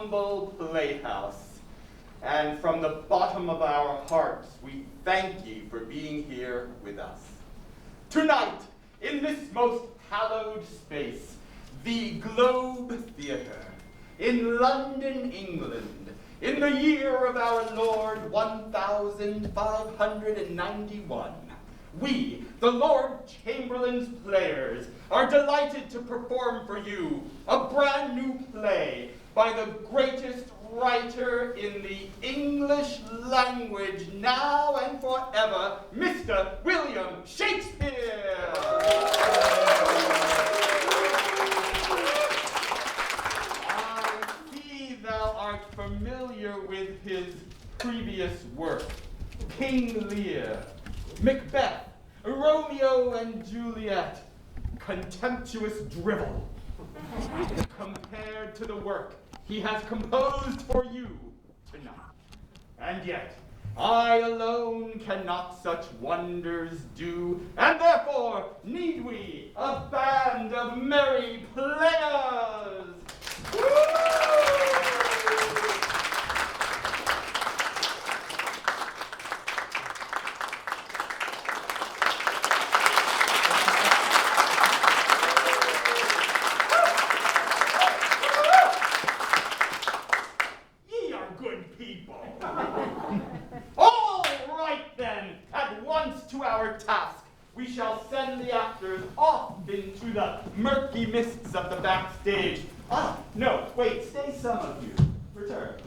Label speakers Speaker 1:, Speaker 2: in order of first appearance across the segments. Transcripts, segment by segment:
Speaker 1: humble playhouse. And from the bottom of our hearts, we thank ye for being here with us. Tonight, in this most hallowed space, the Globe Theatre, in London, England, in the year of our Lord 1591, we, the Lord Chamberlain's Players, are delighted to perform for you a brand new play by the greatest writer in the English language now and forever, Mr. William Shakespeare. I see thou art familiar with his previous work, King Lear, Macbeth, Romeo and Juliet, contemptuous drivel, compared to the work he has composed for you tonight. And yet, I alone cannot such wonders do, and therefore need we a band of merry players. Woo! We shall send the actors off into the murky mists of the backstage. No, wait, stay some of you. Return.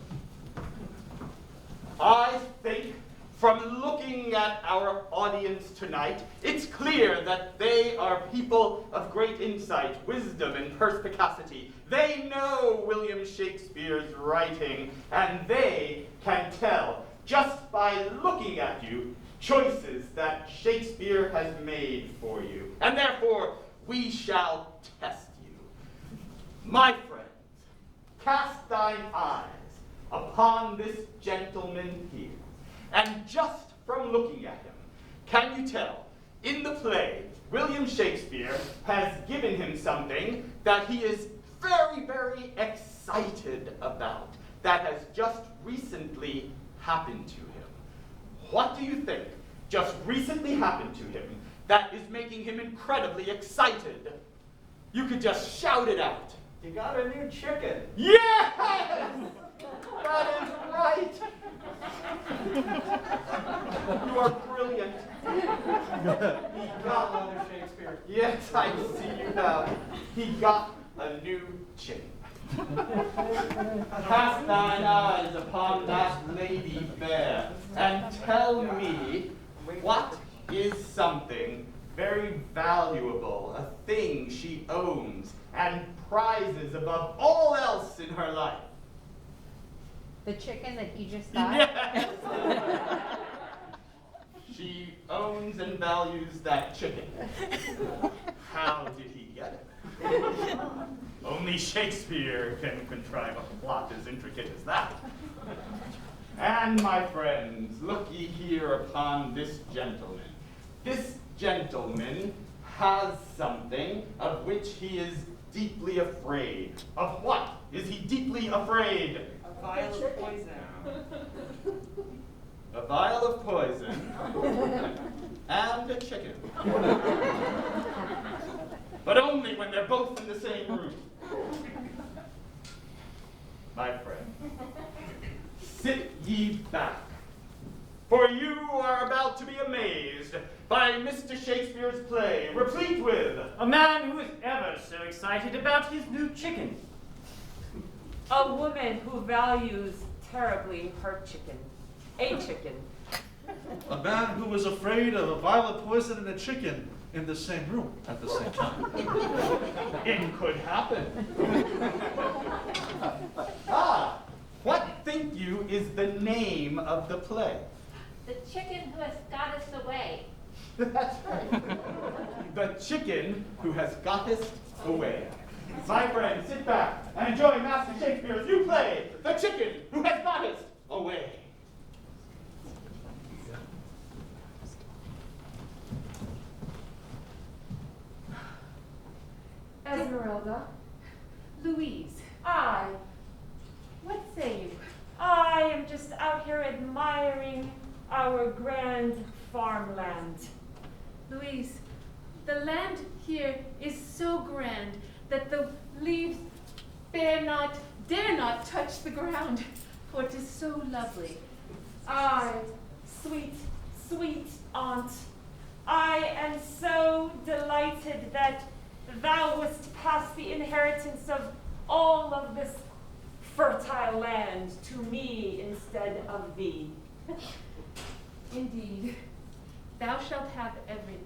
Speaker 1: I think from looking at our audience tonight, it's clear that they are people of great insight, wisdom, and perspicacity. They know William Shakespeare's writing, and they can tell, just by looking at you, choices that Shakespeare has made for you. And therefore, we shall test you. My friends, cast thine eyes upon this gentleman here. And just from looking at him, can you tell, in the play, William Shakespeare has given him something that he is very, very excited about, that has just recently happened to him. What do you think just recently happened to him that is making him incredibly excited? You could just shout it out.
Speaker 2: You got a new chicken.
Speaker 1: Yes! That is right. You are brilliant. He got
Speaker 2: Another Shakespeare.
Speaker 1: Yes, I see you now. He got a new chicken. Cast thine eyes upon that lady fair, and tell me what is something very valuable, a thing she owns and prizes above all else in her life.
Speaker 3: The chicken that he just got?
Speaker 1: Yes! She owns and values that chicken. How did he get it? Only Shakespeare can contrive a plot as intricate as that. And my friends, look ye here upon this gentleman. This gentleman has something of which he is deeply afraid. Of what is he deeply afraid?
Speaker 2: A vial of poison.
Speaker 1: A vial of poison and a chicken. But only when they're both in the same room. My friend, sit ye back, for you are about to be amazed by Mr. Shakespeare's play, replete with
Speaker 4: a man who is ever so excited about his new chicken.
Speaker 5: A woman who values terribly her chicken. A chicken.
Speaker 6: A man who was afraid of a vial of poison and a chicken in the same room at the same time.
Speaker 1: It could happen. What think you is the name of the play?
Speaker 7: The chicken who has got us away.
Speaker 1: That's right. The chicken who has got us away. My friend, sit back and enjoy Master Shakespeare's new play, The Chicken Who Has Got Us Away.
Speaker 5: Esmeralda.
Speaker 7: Louise.
Speaker 5: I.
Speaker 7: What
Speaker 5: admiring our grand farmland.
Speaker 8: Louise, the land here is so grand that the leaves dare not touch the ground, for it is so lovely.
Speaker 5: I, sweet, sweet aunt, I am so delighted that thou wouldst pass the inheritance of all of this fertile land to me instead of thee.
Speaker 8: Indeed, thou shalt have everything.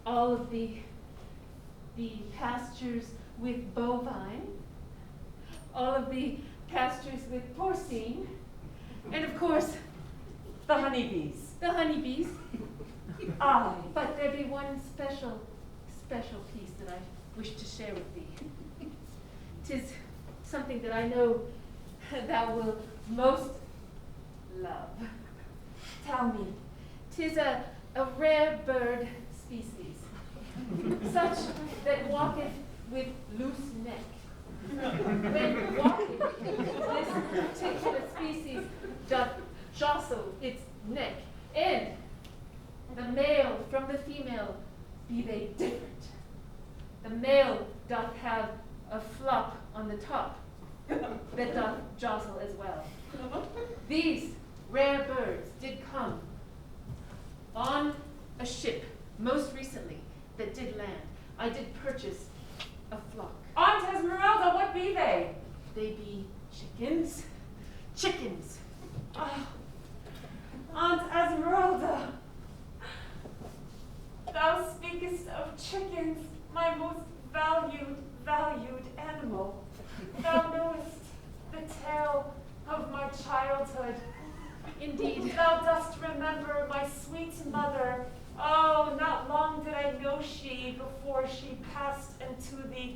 Speaker 8: All of the pastures with bovine, all of the pastures with porcine, and of course,
Speaker 5: The honeybees.
Speaker 8: the honeybees.
Speaker 5: Aye.
Speaker 8: But there be one special piece that I wish to share with thee. 'Tis something that I know thou will most love.
Speaker 5: Tell me.
Speaker 8: 'Tis a rare bird species, such that walketh with loose neck. When walking, this particular species doth jostle its neck, and the male from the female be they different. The male doth have a flop on the top that doth jostle as well. These rare birds did come on a ship most recently that did land. I did purchase a flock.
Speaker 5: Aunt Esmeralda, what be they?
Speaker 8: They be chickens. Chickens.
Speaker 5: Oh, Aunt Esmeralda, thou speakest of chickens, my most valued animal. Thou knowest the tale of my childhood.
Speaker 8: Indeed.
Speaker 5: Thou dost remember my sweet mother. Oh, not long did I know she before she passed into the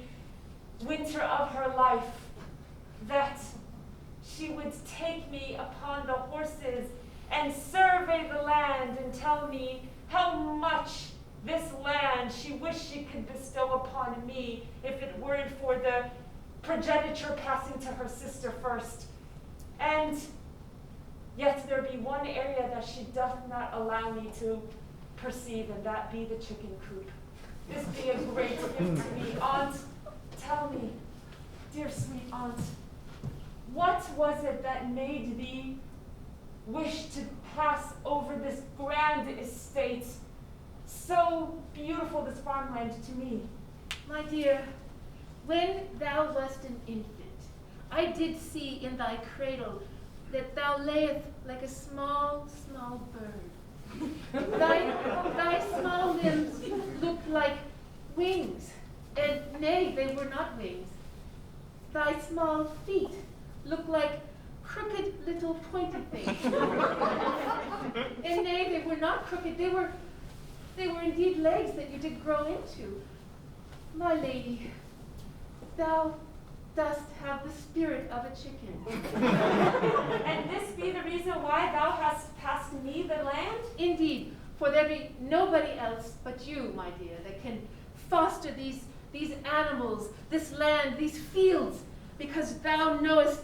Speaker 5: winter of her life, that she would take me upon the horses and survey the land and tell me how much this land she wished she could bestow upon me if it weren't for the progenitor passing to her sister first. And yet there be one area that she doth not allow me to perceive, and that be the chicken coop. This be a great gift to me. Aunt, tell me, dear sweet aunt, what was it that made thee wish to pass over this grand estate, so beautiful this farmland, to me?
Speaker 8: My dear, when thou wast an infant, I did see in thy cradle that thou layest like a small bird. Thy small limbs looked like wings, and nay, they were not wings. Thy small feet looked like crooked little pointed things. And nay, they were not crooked, they were indeed legs that you did grow into. My lady, thou dost have the spirit of a chicken.
Speaker 5: And this be the reason why thou hast passed me the land?
Speaker 8: Indeed, for there be nobody else but you, my dear, that can foster these animals, this land, these fields, because thou knowest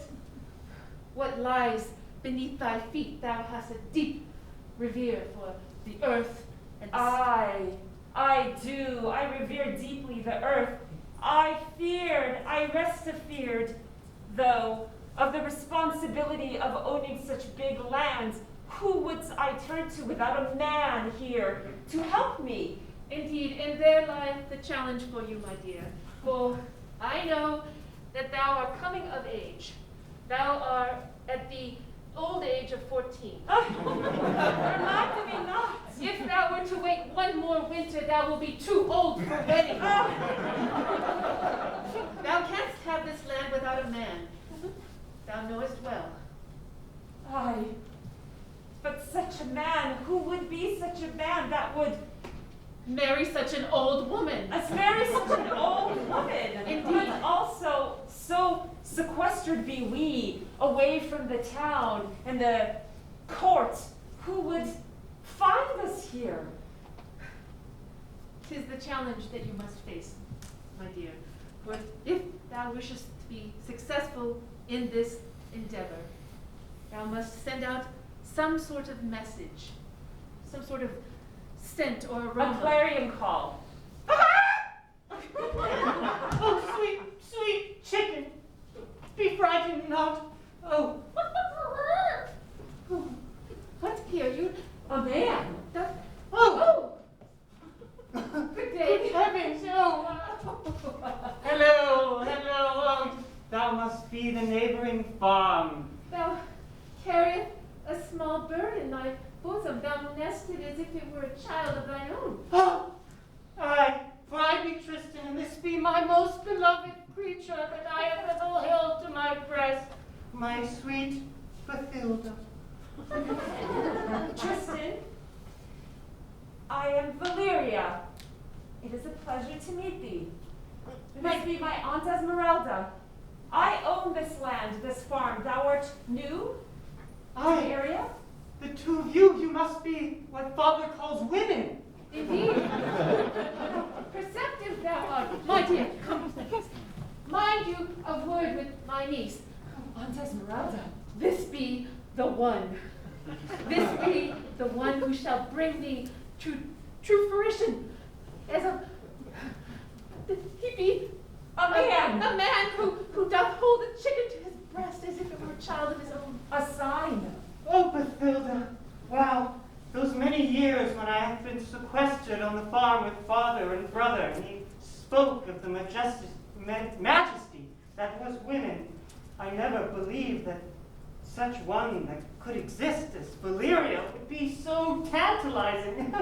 Speaker 8: what lies beneath thy feet. Thou hast a deep revere for the earth and the
Speaker 5: I do. I revere deeply the earth. I rest afeared, though, of the responsibility of owning such big lands. Who would I turn to without a man here to help me?
Speaker 8: Indeed, and there lieth the challenge for you, my dear. For I know that thou art coming of age. Thou art at the old age of 14.
Speaker 5: Remind me not.
Speaker 8: If thou were to wait one more winter, thou will be too old for wedding. Thou canst have this land without a man. Thou knowest well.
Speaker 5: Aye, but such a man, who would be such a man that would
Speaker 8: Marry such an old woman.
Speaker 5: marry such an old woman?
Speaker 8: Indeed.
Speaker 5: But also so sequestered be we away from the town and the court. Who would find us here?
Speaker 8: 'Tis the challenge that you must face, my dear. For if thou wishest to be successful in this endeavor, thou must send out some sort of message, some sort of scent or
Speaker 5: A
Speaker 8: aroma.
Speaker 5: clarion call.
Speaker 4: Oh, sweet, sweet chicken. Be frightened not. Oh.
Speaker 8: What hear you?
Speaker 5: A man.
Speaker 4: Oh.
Speaker 8: Good day.
Speaker 4: Good heavens, oh. Hello, hello. Thou must be the neighboring farm.
Speaker 8: Thou carriest a small bird in thy bosom. Thou nested as if it were a child of thine own.
Speaker 4: Oh, aye, for I be Tristan, and this be my most beloved creature that I have ever held to my breast, my sweet Bathilda.
Speaker 5: Tristan, I am Valeria. It is a pleasure to meet thee. This be my Aunt Esmeralda. I own this land, this farm. Thou art new to the
Speaker 4: Aye,
Speaker 5: area?
Speaker 4: the two of you must be what father calls women.
Speaker 8: Indeed. Perceptive thou art. My dear, come please. Mind you a word with my niece.
Speaker 5: Aunt Esmeralda.
Speaker 8: This be the one. This be the one who shall bring thee to true fruition. As he be
Speaker 5: A man.
Speaker 8: A man who doth hold a chicken to his breast as if it were a child of his own.
Speaker 5: A sign.
Speaker 4: Oh, Bathilda, wow, those many years when I have been sequestered on the farm with father and brother, and he spoke of the majesty that was women, I never believed that such one that could exist as Valeria would be so tantalizing.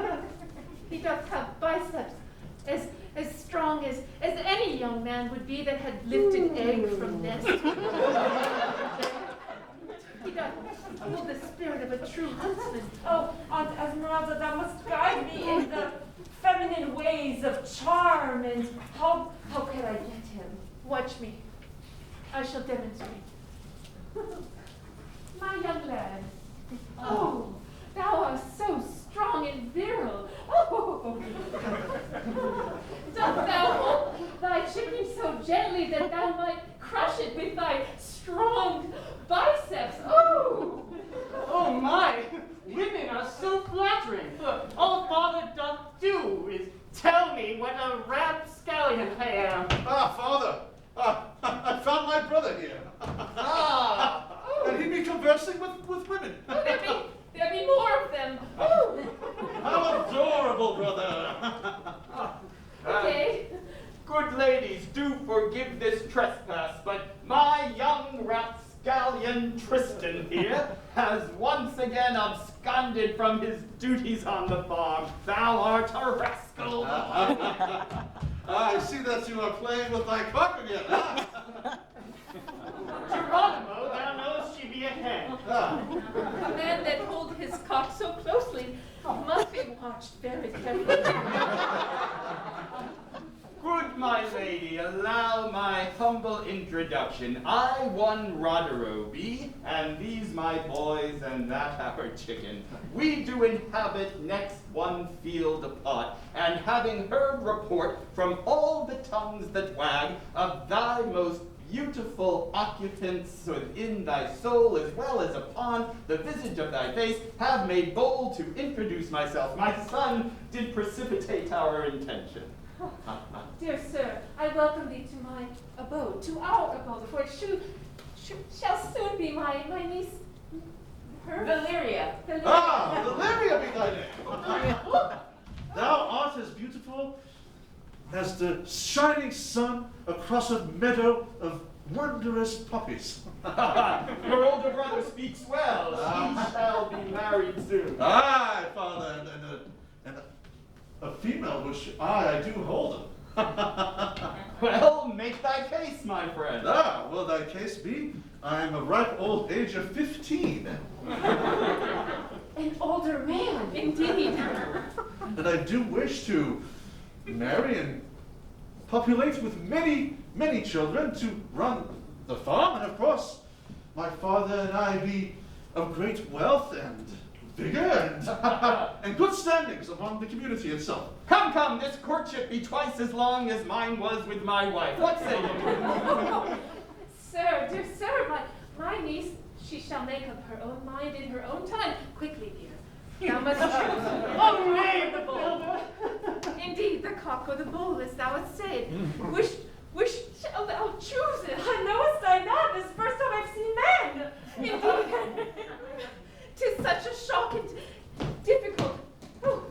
Speaker 8: He doth have biceps as strong as any young man would be that had lifted egg from nest. He doth hold the spirit of a true huntsman.
Speaker 5: Oh, Aunt Esmeralda, thou must guide me in the feminine ways of charm, and how can I get him?
Speaker 8: Watch me. I shall demonstrate. My young lad. Oh, thou art so strong and virile. Oh, dost thou hold thy chicken so gently that thou might crush it with thy strong biceps? Oh!
Speaker 4: Oh my, women are so flattering. All father doth do is tell me what a rapscallion I am.
Speaker 6: Ah, father, I found my brother here. And he be conversing with women.
Speaker 8: Oh, there be more of them. Oh!
Speaker 6: How adorable, brother.
Speaker 8: Okay.
Speaker 1: Good ladies, do forgive this trespass, but my young rapscallion Tristan here has once again absconded from his duties on the farm. Thou art a rascal.
Speaker 6: I see that you are playing with my cock again, huh?
Speaker 4: Geronimo, thou knowest she be a hen.
Speaker 8: A man that holds his cock so closely must be watched very carefully.
Speaker 1: Good my lady, allow my humble introduction. I one Rodero be, and these my boys, and that our chicken. We do inhabit next one field apart, and having heard report from all the tongues that wag of thy most beautiful occupants within thy soul as well as upon the visage of thy face, have made bold to introduce myself. My son did precipitate our intention.
Speaker 8: Dear sir, I welcome thee to my abode, to our abode, for it shall soon be my niece, her?
Speaker 5: Valeria.
Speaker 6: Valeria be thy name. Thou art as beautiful as the shining sun across a meadow of wondrous poppies.
Speaker 1: Your older brother speaks well. He shall be married soon.
Speaker 6: Aye, father, and a female which I do hold.
Speaker 1: Well, make thy case, my friend.
Speaker 6: Will thy case be? I am a ripe old age of 15.
Speaker 8: An older man, indeed.
Speaker 6: And I do wish to marry and populate with many, many children to run the farm. And of course, my father and I be of great wealth and vigor and good standings among the community itself.
Speaker 1: Come, this courtship be twice as long as mine was with my wife. What say you?
Speaker 8: Sir, dear sir, my niece, she shall make up her own mind in her own time. Quickly, dear. Thou must choose.
Speaker 4: Oh, nay,
Speaker 8: the bull. Indeed, the cock or the bull, as thou hast said. Which shall thou choose it?
Speaker 5: Knowest I not? This first time I've seen men.
Speaker 8: Indeed. 'Tis such a shock and difficult. Oh,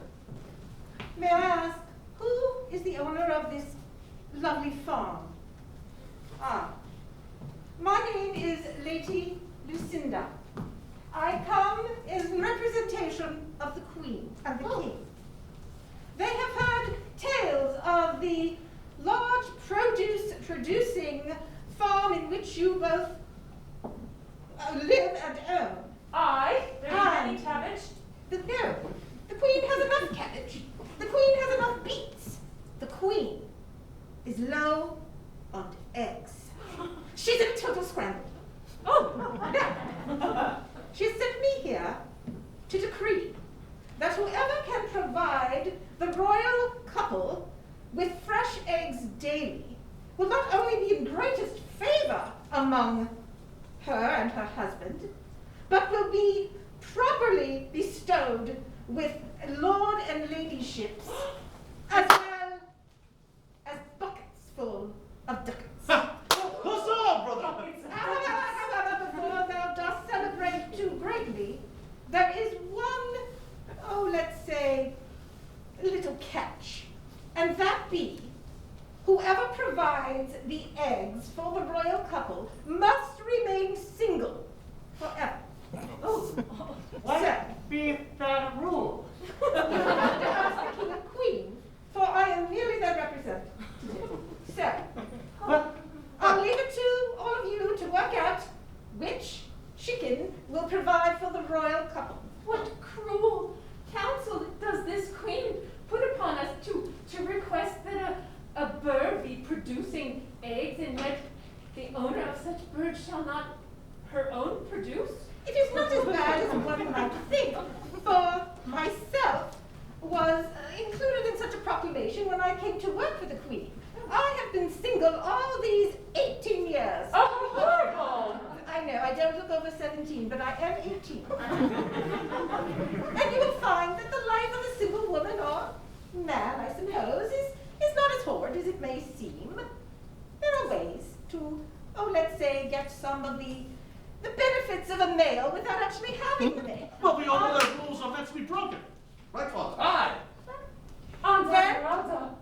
Speaker 9: May I ask, who is the owner of this lovely farm? Ah, my name is Lady Lucinda. I come in representation of the Queen and the King. They have had tales of the large producing farm in which you both live and own.
Speaker 5: Aye, there's
Speaker 9: And-
Speaker 5: any cabbage.
Speaker 9: No, the Queen has enough cabbage. The Queen has enough beets. The Queen is low on eggs. She's in a total scramble. Now, she sent me here to decree that whoever can provide the royal couple with fresh eggs daily will not only be in greatest favor among her and her husband, but will be properly bestowed with lord and ladyships, as well as buckets full of ducats.
Speaker 6: Huzzah, brother!
Speaker 9: However, before thou dost celebrate too greatly, there is one, let's say, little catch, and that be, whoever provides the eggs for the royal couple must remain single forever.
Speaker 4: Why be that a rule?
Speaker 9: You have to ask the king and queen, for I am merely their representative. So,
Speaker 4: But
Speaker 9: I'll leave it to all of you to work out which chicken will provide for the royal couple.
Speaker 8: what cruel counsel does this queen put upon us to request that a bird be producing eggs, and yet the owner of such bird shall not her own produce?
Speaker 9: It is not as bad as one might think, for myself was included in such a proclamation when I came to work for the Queen. I have been single all these 18 years.
Speaker 5: Oh, horrible!
Speaker 9: I know, I don't look over 17, but I am 18. And you will find that the life of a single woman, or man, I suppose, is not as horrid as it may seem. There are ways to, let's say, get some of the benefits of a male without actually having the male.
Speaker 6: Well, we all know that rules are meant to be broken. Right, Father?
Speaker 1: Aye.
Speaker 9: Then,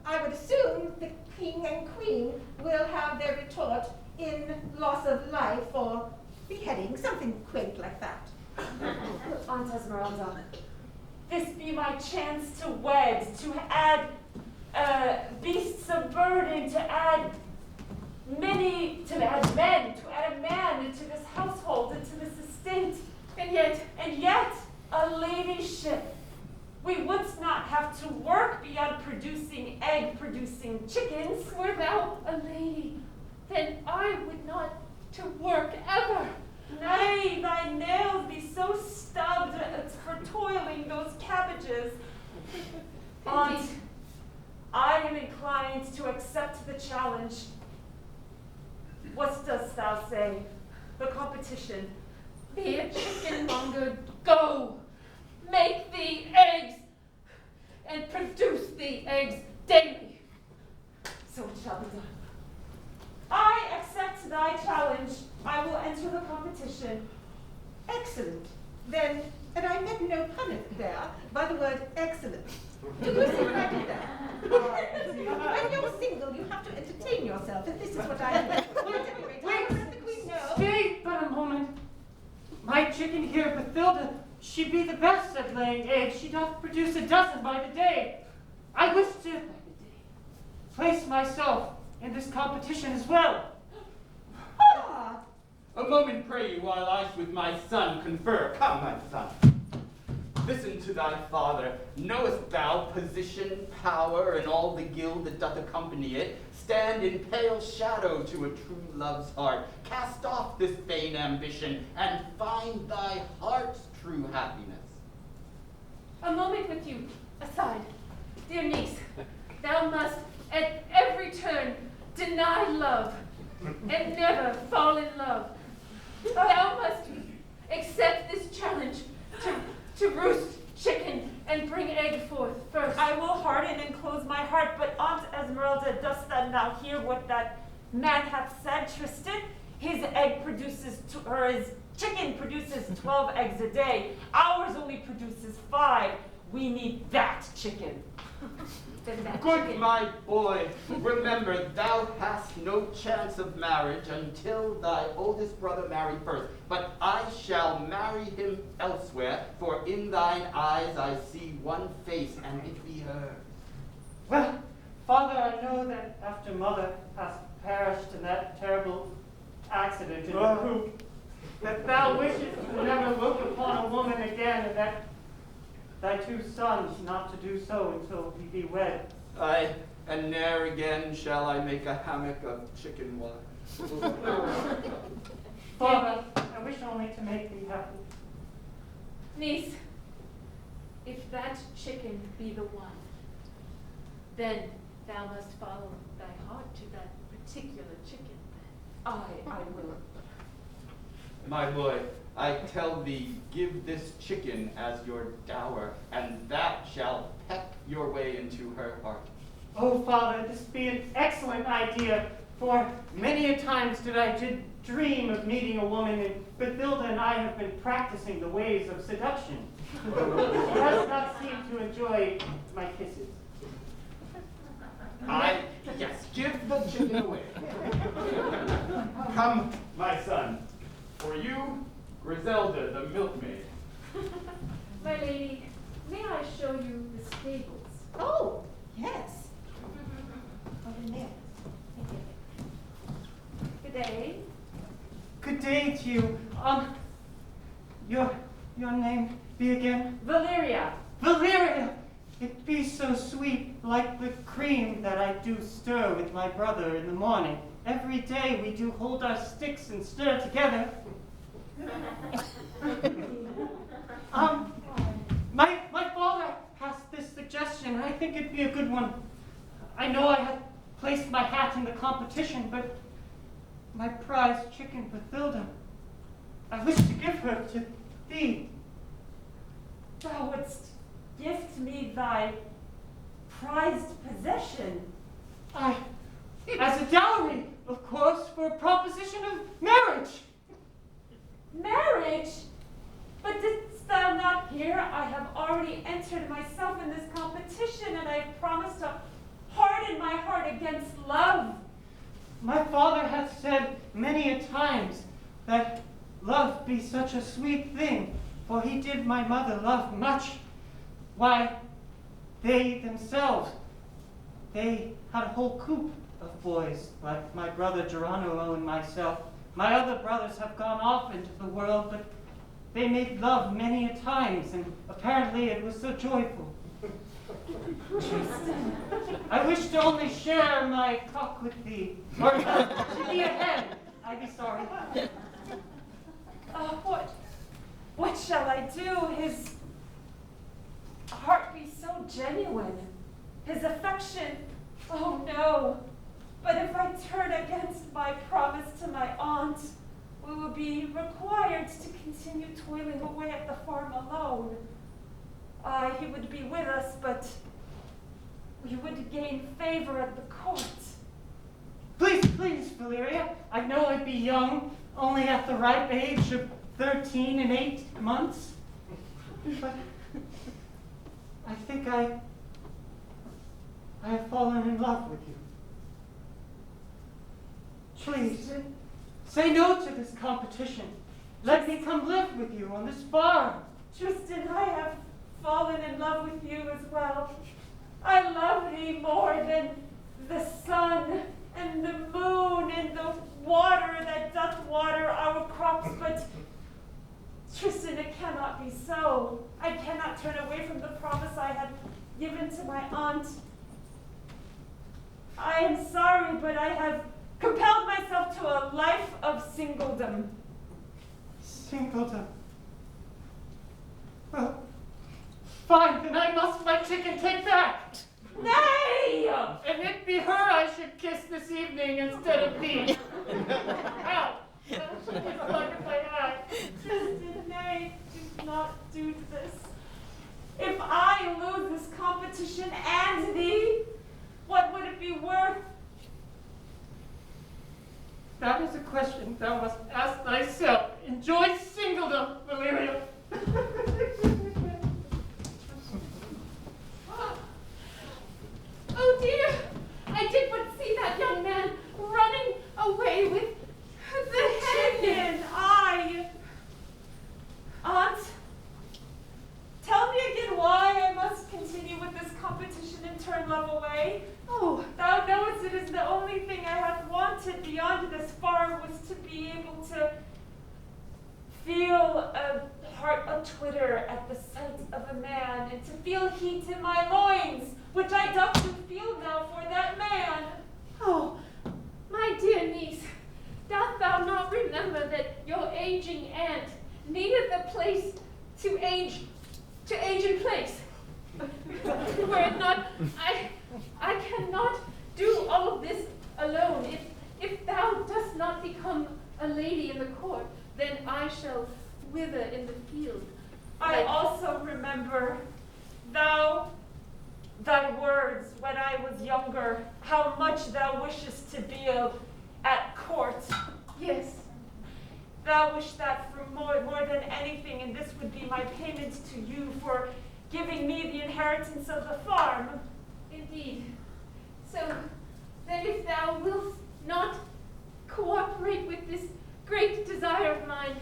Speaker 9: I would assume the king and queen will have their retort in loss of life or beheading, something quaint like that.
Speaker 5: Aunt Esmeralda, this be my chance to wed, to add beasts of burden, to add men, to add a man into this household, into this estate, and yet a ladyship. We would not have to work beyond producing egg-producing chickens.
Speaker 8: Were thou a lady, then I would not to work ever.
Speaker 5: Nay, thy nails be so stubbed for toiling those cabbages. Aunt,
Speaker 8: Indeed.
Speaker 5: I am inclined to accept the challenge. What dost thou say? The competition.
Speaker 8: Be a chicken monger, go! Make the eggs, and produce the eggs daily.
Speaker 5: So it shall be done. I accept thy challenge. I will enter the competition.
Speaker 9: Excellent. Then, and I meant no pun there by the word excellent. Do you see what I did there? When you're single, you have to entertain yourself, and this is what I do. At any rate, I will let the queen know.
Speaker 4: stay but a moment. My chicken here, Bathilda, she be the best at laying eggs. She doth produce a dozen by the day. I wish to place myself in this competition as well.
Speaker 9: Ah,
Speaker 1: A moment, pray you, while I with my son confer. Come, my son. Listen to thy father. Knowest thou position, power, and all the guild that doth accompany it stand in pale shadow to a true love's heart? Cast off this vain ambition, and find thy heart's true happiness.
Speaker 8: A moment with you, aside. Dear niece, thou must at every turn deny love and never fall in love. Thou must accept roost, chicken, and bring egg forth first.
Speaker 5: I will harden and close my heart, but Aunt Esmeralda, dost thou now hear what that man hath said, Tristan? His chicken produces 12 eggs a day. Ours only produces 5. We need that chicken.
Speaker 8: Then that
Speaker 1: Good,
Speaker 8: chicken.
Speaker 1: my boy. Remember, thou hast no chance of marriage until thy oldest brother marry first. But I shall marry him elsewhere, for in thine eyes I see one face, and it be her.
Speaker 4: Well, Father, I know that after Mother has perished in that terrible accident in the coop, that thou wishest to never look upon a woman again, and that thy 2 sons not to do so until we be wed.
Speaker 1: Aye, and ne'er again shall I make a hammock of chicken wire.
Speaker 4: Father, I wish only to make thee happy.
Speaker 8: Niece, if that chicken be the one, then thou must follow thy heart to that particular chicken.
Speaker 5: I will.
Speaker 1: My boy, I tell thee, give this chicken as your dower, and that shall peck your way into her heart.
Speaker 4: Oh, Father, this be an excellent idea, for many a times did I dream of meeting a woman, and Bathilda and I have been practicing the ways of seduction. She does not seem to enjoy my kisses.
Speaker 1: Yes, give the chicken away. Come, my son. For you, Griselda, the milkmaid.
Speaker 8: My lady, may I show you the stables?
Speaker 9: Oh, yes. Over there.
Speaker 8: Good day.
Speaker 4: Good day to you. Your name be again?
Speaker 5: Valeria.
Speaker 4: Valeria! It be so sweet, like the cream that I do stir with my brother in the morning. Every day we do hold our sticks and stir together. My father has this suggestion. I think it'd be a good one. I know I have placed my hat in the competition, but my prized chicken, Bathilda, I wish to give her to thee.
Speaker 5: Thou wouldst gift me thy prized possession.
Speaker 4: As a dowry, of course, for a proposition of marriage.
Speaker 5: Marriage? But didst thou not hear? I have already entered myself in this competition, and I have promised to harden my heart against love.
Speaker 4: My father hath said many a times that love be such a sweet thing, for he did my mother love much. Why, they themselves, they had a whole coop of boys, like my brother Geronimo and myself. My other brothers have gone off into the world, but they made love many a times, and apparently it was so joyful. I wish to only share my cock with thee, or to be a hen. I'd be sorry.
Speaker 5: What shall I do? His heart be so genuine. His affection, oh no. But if I turn against my promise to my aunt, we will be required to continue toiling away at the farm alone. He would be with us, but we would gain favor at the court.
Speaker 4: Please, Valeria. I know I'd be young, only at the ripe age of 13 and 8 months. But I think I have fallen in love with you. Please, say no to this competition. Let me come live with you on this farm.
Speaker 5: Tristan, I have fallen in love with you as well. I love thee more than the sun and the moon and the water that doth water our crops, but Tristan, it cannot be so. I cannot turn away from the promise I had given to my aunt. I am sorry, but I have compelled myself to a life of singledom.
Speaker 4: Singledom. Well, fine, then I must my chicken take back.
Speaker 5: Nay!
Speaker 4: And it be her I should kiss this evening instead of thee. Ow! That should be stuck in my eye.
Speaker 5: Tristan, nay, do not do this. I lose this competition and thee, what would it be worth?
Speaker 4: That is a question thou must ask thyself. Enjoy singledom, Valeria.
Speaker 8: Oh dear, I did but see that young man running away with the hen.
Speaker 5: Chicken, Aunt, tell me again why I must continue with this competition and turn love away.
Speaker 8: Oh,
Speaker 5: Thou knowest it is the only thing I have wanted beyond this far was to be able to feel a heart a-twitter at the sight of a man, and to feel heat in my loins, which I doth to feel now for that man.
Speaker 8: oh, my dear niece, dost thou not remember that your aging aunt needeth a place to age in place? Were it not, I cannot do all of this alone. If thou dost not become a lady in the court, then I shall wither in the field.
Speaker 5: I also remember thy words when I was younger, how much thou wishest to be at court.
Speaker 8: Yes,
Speaker 5: Thou wish that for more than anything, and this would be my payment to you for giving me the inheritance of the farm.
Speaker 8: indeed. So then if thou wilt not cooperate with this great desire of mine,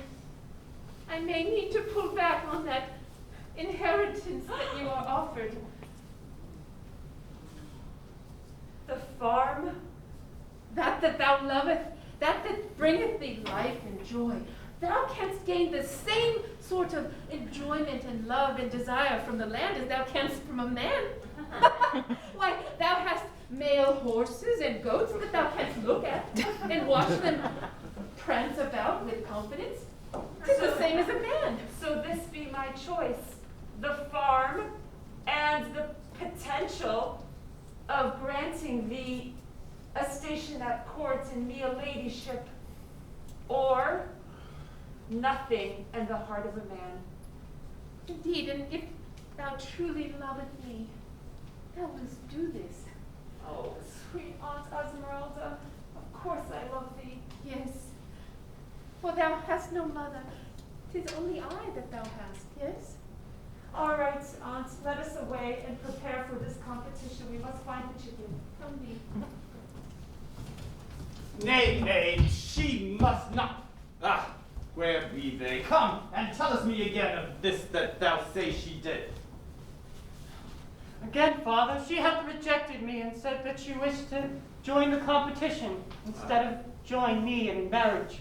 Speaker 8: I may need to pull back on that inheritance that you are offered.
Speaker 5: The farm?
Speaker 8: That thou loveth, that bringeth thee life and joy. Thou canst gain the same sort of enjoyment and love and desire from the land as thou canst from a man. Why, thou hast male horses and goats that thou canst look at and watch them prance about with confidence. Tis the same as a man.
Speaker 5: So this be my choice, the farm and the potential of granting thee a station at court and me a ladyship, or nothing and the heart of a man.
Speaker 8: Indeed, and if thou truly loveth me, thou wilt do this.
Speaker 5: Oh, sweet Aunt Esmeralda, of course I love thee.
Speaker 8: Yes, for thou hast no mother. 'Tis only I that thou hast, yes?
Speaker 5: All right, Aunt, let us away and prepare for this competition. We must find the chicken.
Speaker 8: Come thee.
Speaker 1: Nay, nay, she must not. Ah, where be they? Come, and tell us me again of this that thou say she did.
Speaker 4: Again, Father, she hath rejected me and said that she wished to join the competition instead of join me in marriage.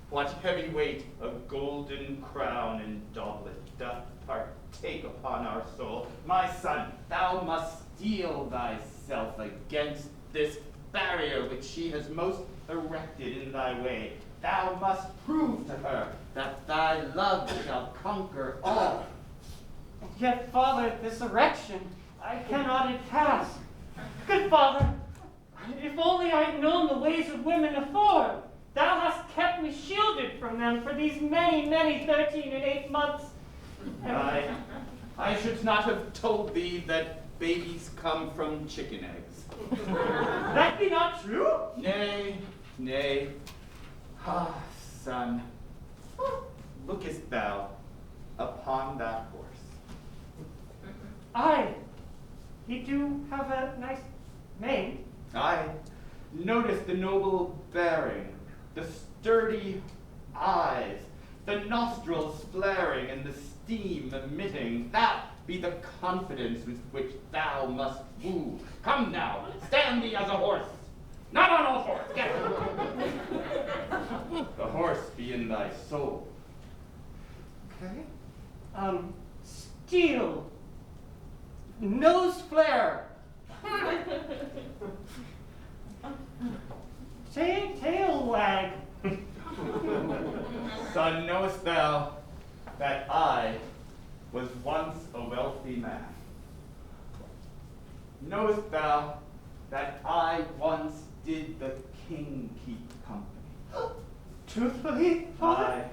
Speaker 1: What heavy weight of golden crown and doublet doth partake upon our soul? My son, thou must steel thyself against this barrier which she has most erected in thy way. Thou must prove to her that thy love shall conquer all.
Speaker 4: And yet, Father, this erection I cannot it pass. Good Father, if only I had known the ways of women afore. Thou hast kept me shielded from them for these many, 13 and 8 months.
Speaker 1: I should not have told thee that babies come from chicken eggs.
Speaker 4: That be not true?
Speaker 1: Nay, nay. Ah, son, lookest thou upon that horse?
Speaker 4: Aye, he do have a nice mane.
Speaker 1: I notice the noble bearing, the sturdy eyes, the nostrils flaring, and the steam emitting. That be the confidence with which thou must woo. Come now, stand thee as a horse. Not on all fours, get the horse be in thy soul.
Speaker 4: Okay. Steel. Nose flare. Tail wag.
Speaker 1: Son, knowest thou that I was once a wealthy man? Knowest thou that I once did the king keep company?
Speaker 4: Truthfully, Father?
Speaker 1: I,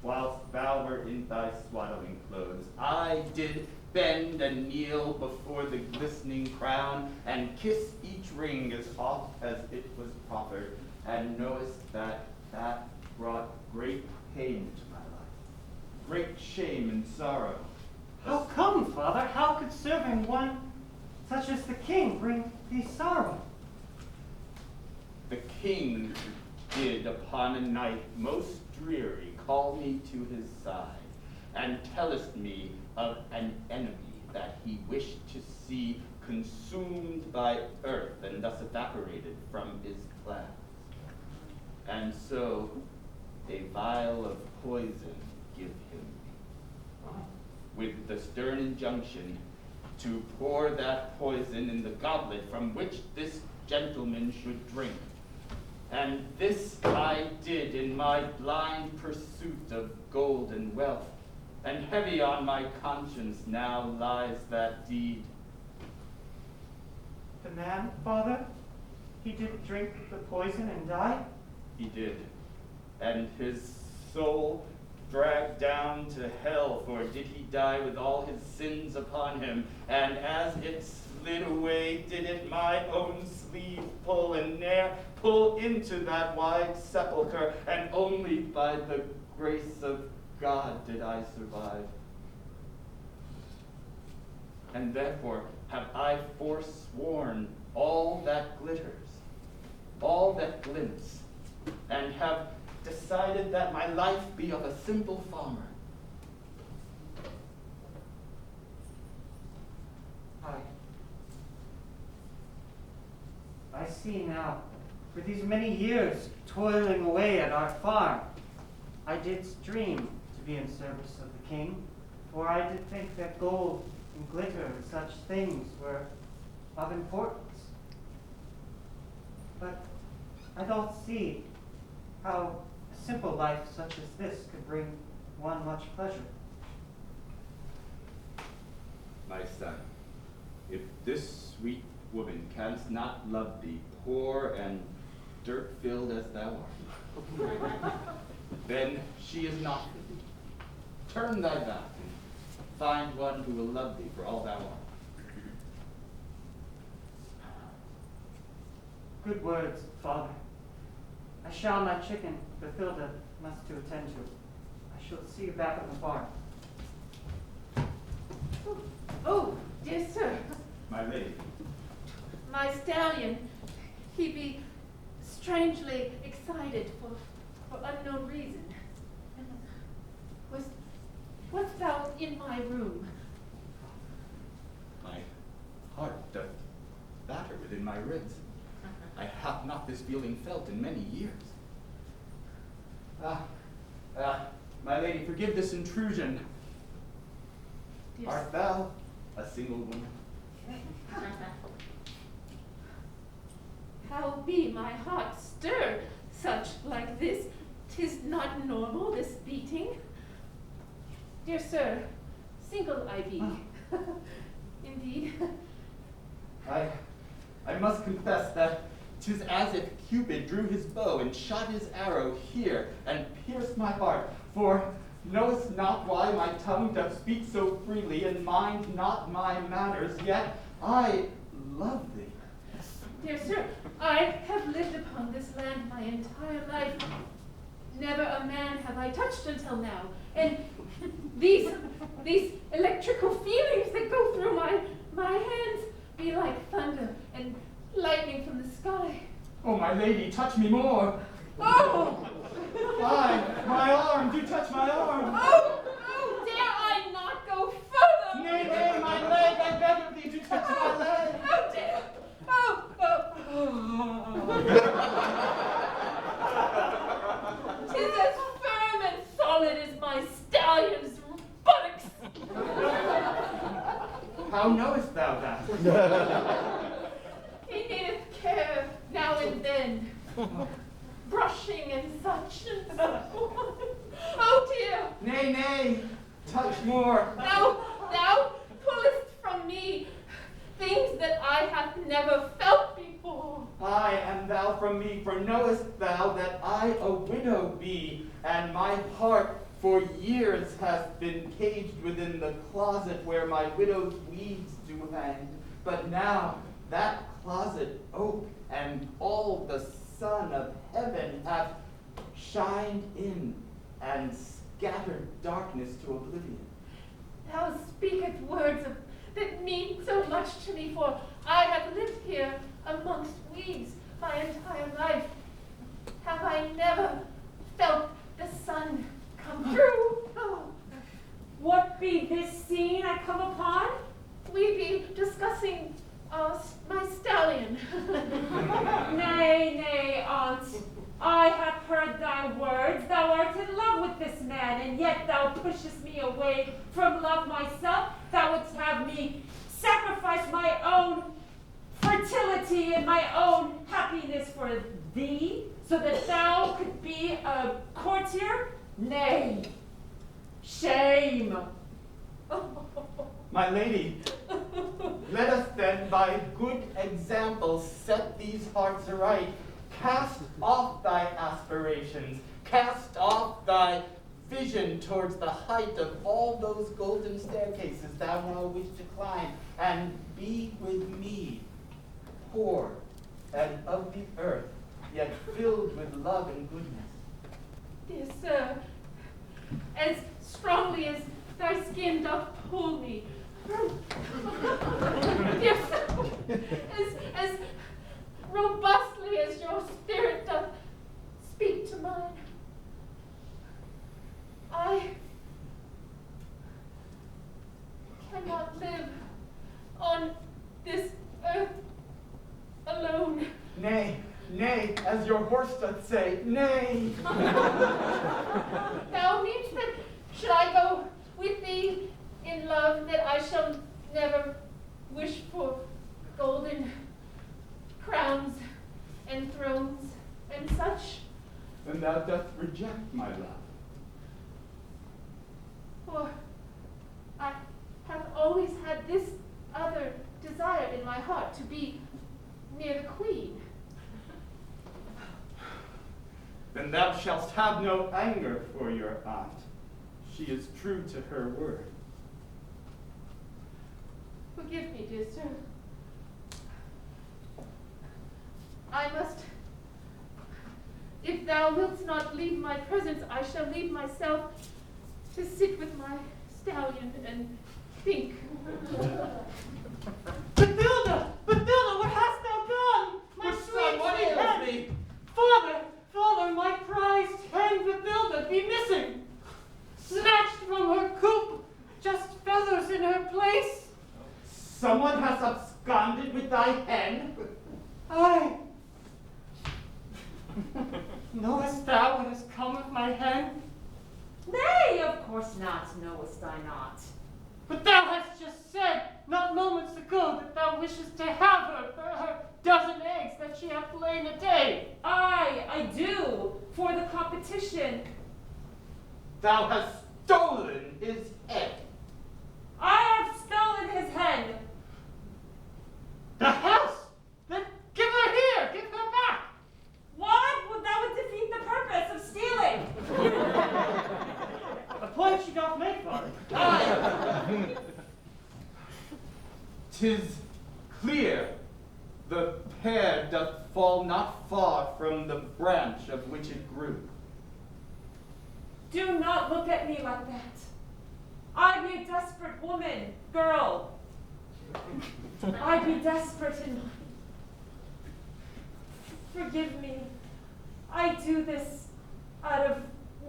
Speaker 1: whilst thou wert in thy swaddling clothes, I did bend and kneel before the glistening crown, and kiss each ring as oft as it was proffered, and knowest that that brought great pain to my life, great shame and sorrow.
Speaker 4: How come, Father? How could serving one such as the king bring thee sorrow?
Speaker 1: The king did upon a night most dreary call me to his side, and telleth me of an enemy that he wished to see consumed by earth, and thus evaporated from his clouds. And so a vial of poison give him, with the stern injunction to pour that poison in the goblet from which this gentleman should drink. And this I did in my blind pursuit of gold and wealth, and heavy on my conscience now lies that deed.
Speaker 4: The man, Father, he did drink the poison and die?
Speaker 1: He did, and his soul dragged down to hell, for did he die with all his sins upon him, and as it slid away, did it my own sleeve pull, and ne'er pull into that wide sepulchre, and only by the grace of God did I survive. And therefore have I forsworn all that glitters, all that glints, and have decided that my life be of a simple farmer.
Speaker 4: I see now, for these many years toiling away at our farm, I did dream to be in service of the king, for I did think that gold and glitter and such things were of importance. But I don't see how a simple life such as this could bring one much pleasure.
Speaker 1: My son, if this sweet woman canst not love thee, poor and dirt-filled as thou art, then she is not for thee. Turn thy back and find one who will love thee for all thou art.
Speaker 4: Good words, Father. I shall my chicken, Bathilda, must to attend to. I shall see you back at the farm.
Speaker 8: Oh, dear sir,
Speaker 1: My lady,
Speaker 8: my stallion, he be strangely excited for unknown reason. What's thou in my room?
Speaker 1: my heart doth batter within my ribs. I have not this feeling felt in many years. My lady, forgive this intrusion.
Speaker 8: Dear
Speaker 1: Art thou a single woman?
Speaker 8: How be my heart stir such like this? 'Tis not normal, this beating. Dear sir, single I be. Indeed.
Speaker 1: I must confess that 'tis as if Cupid drew his bow and shot his arrow here and pierced my heart. For knowest not why my tongue doth speak so freely and mind not my manners, yet I love thee.
Speaker 8: Dear sir, I have lived upon this land my entire life. Never a man have I touched until now. And these electrical feelings that go through my hands be like thunder and lightning from the sky.
Speaker 1: Oh, my lady, touch me more.
Speaker 8: Oh!
Speaker 1: Aye, my arm, do touch my arm.
Speaker 8: Oh, dare I not go further?
Speaker 1: Nay, nay, my leg, I beg of thee, do touch my leg.
Speaker 8: Oh, dear. Oh. 'Tis as firm and solid as my stallion's buttocks.
Speaker 1: How knowest thou that?
Speaker 8: He needeth care now and then, brushing and such and so. Oh dear!
Speaker 1: Nay, nay, touch more.
Speaker 8: Thou pullest from me things that I have never felt before.
Speaker 1: Aye, and thou from me, for knowest thou that I a widow be, and my heart for years hath been caged within the closet where my widow's weeds do hang. But now that closet ope, and all the sun of heaven hath shined in, and scattered darkness to oblivion.
Speaker 8: Thou speakest words that mean so much to me, for I have lived here amongst weeds my entire life. Have I never felt the sun come through? Oh,
Speaker 5: What be this scene I come upon?
Speaker 8: we be discussing my stallion.
Speaker 5: Nay, nay, aunt. I have heard thy words. Thou art in love with this man, and yet thou pushest me away from love myself. Thou wouldst have me sacrifice my own fertility and my own happiness for thee, so that thou could be a courtier? Nay. Shame.
Speaker 1: My lady, let us then by good example set these hearts aright. Cast off thy aspirations, cast off thy vision towards the height of all those golden staircases thou now wish to climb, and be with me, poor and of the earth, yet filled with love and goodness.
Speaker 8: Dear sir, as strongly as thy skin doth pull me, dear sir, as robustly as your spirit doth speak to mine, I cannot live on this earth alone.
Speaker 1: Nay, nay, as your horse doth say, nay.
Speaker 8: Thou meanest that should I go with thee in love, that I shall never wish for golden crowns and thrones and such?
Speaker 1: Then thou doth reject my love.
Speaker 8: For I have always had this other desire in my heart, to be near the queen.
Speaker 1: Then thou shalt have no anger for your aunt. She is true to her word.
Speaker 8: Forgive me, dear sir. I must, if thou wilt not leave my presence, I shall leave myself to sit with my stallion and think.
Speaker 4: Bathilda! Bathilda, where hast thou gone? My
Speaker 1: Good
Speaker 4: sweet,
Speaker 1: son, what
Speaker 4: sweet
Speaker 1: ails
Speaker 4: hen!
Speaker 1: thee?
Speaker 4: Father, Father, my prized hen Bathilda be missing. Snatched from her coop, just feathers in her place.
Speaker 1: Someone has absconded with thy hen?
Speaker 4: Aye. Knowest thou what has come of my hen?
Speaker 5: Nay, of course not, knowest I not.
Speaker 4: But thou hast just said, not moments ago, that thou wishest to have her for her dozen eggs that she hath laid a day.
Speaker 5: Aye, I do, for the competition.
Speaker 1: Thou hast stolen his hen.
Speaker 5: I have stolen his hen.
Speaker 4: The house? Then give her here, give her back.
Speaker 5: What? Well, that would defeat the purpose of stealing.
Speaker 4: A point she doth make, Father.
Speaker 1: Aye. 'Tis clear the pear doth fall not far from the branch of which it grew.
Speaker 5: Do not look at me like that. I be a desperate woman, girl. I be desperate in mind. Forgive me. I do this out of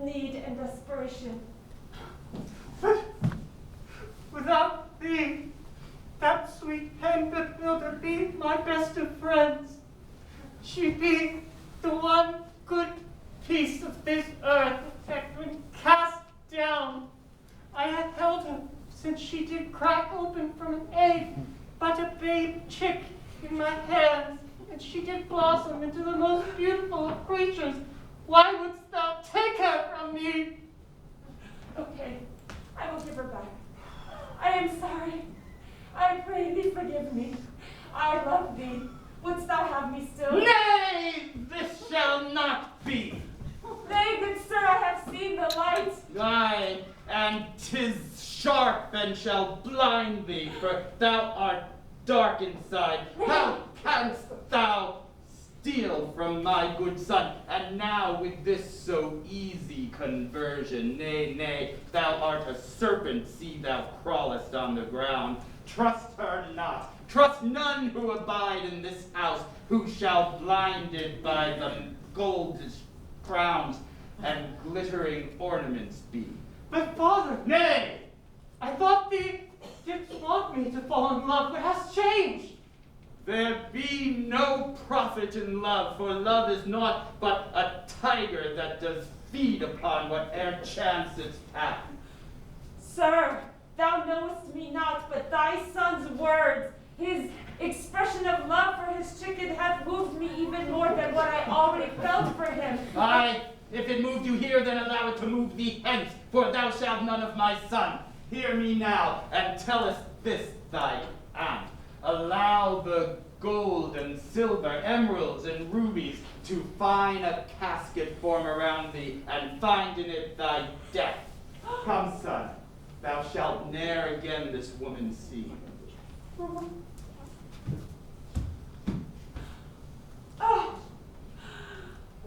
Speaker 5: need and desperation.
Speaker 4: But without thee, that sweet hen Bathilda be my best of friends. She be the one good piece of this earth that when cast down, I have held her since she did crack open from an egg, but a babe chick in my hands, and she did blossom into the most beautiful of creatures. Why wouldst thou take her from me?
Speaker 5: Okay, I will give her back. I am sorry. I pray thee forgive me. I love thee. Wouldst thou have me still?
Speaker 1: Nay, this shall not be.
Speaker 5: Nay, good sir, I have seen the light.
Speaker 1: Ah, and 'tis sharp and shall blind thee, for thou art dark inside. How canst thou steal from my good son? And now with this so easy conversion, nay, nay, thou art a serpent, see thou crawlest on the ground. Trust her not. Trust none who abide in this house, who shall blinded by the goldish crowns and glittering ornaments be.
Speaker 4: But father,
Speaker 1: Nay!
Speaker 4: I thought thee didst want me to fall in love. What has changed?
Speaker 1: There be no profit in love, for love is naught but a tiger that does feed upon whate'er chance its path.
Speaker 5: Sir, thou knowest me not, but thy son's words, his expression of love for his chicken hath moved me even more than what I already felt for him.
Speaker 1: Aye, if it moved you here, then allow it to move thee hence, for thou shalt none of my son. Hear me now, and tell us this thy aunt. Allow the gold and silver, emeralds and rubies, to fine a casket form around thee, and find in it thy death. Come, son, thou shalt ne'er again this woman see.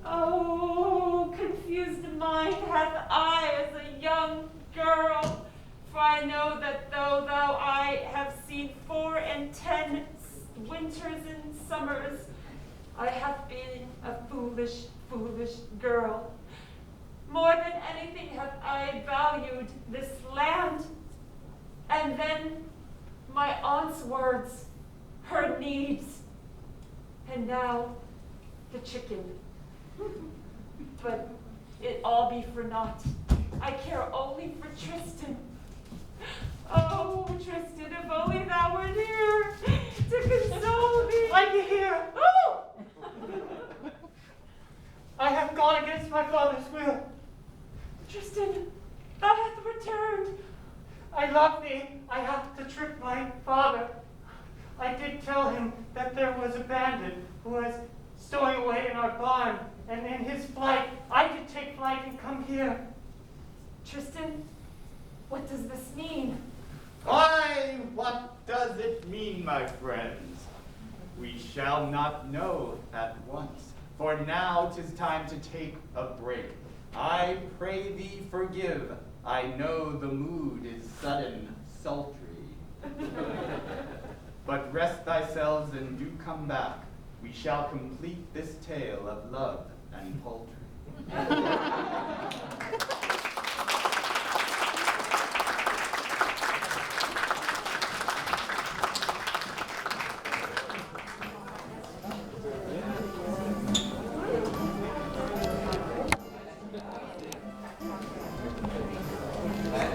Speaker 5: Oh, confused mind hath I as a young girl, for I know that though I have seen 4 and 10 winters and summers, I have been a foolish, foolish girl. More than anything have I valued this land, and then my aunt's words, her needs, and now the chicken. But it all be for naught. I care only for Tristan. Oh, Tristan, if only thou wert here to console me.
Speaker 4: I'm here.
Speaker 5: Oh!
Speaker 4: I have gone against my father's will.
Speaker 5: Tristan, thou hast returned.
Speaker 4: I love thee. I have to trick my father. I did tell him that there was a bandit who was stowing away in our barn, and in his flight, I did take flight and come here.
Speaker 5: Tristan, what does this mean?
Speaker 1: Why, what does it mean, my friends? We shall not know at once, for now 'tis time to take a break. I pray thee forgive. I know the mood is sudden, sultry. But rest thyselves and do come back. We shall complete this tale of love and poultry.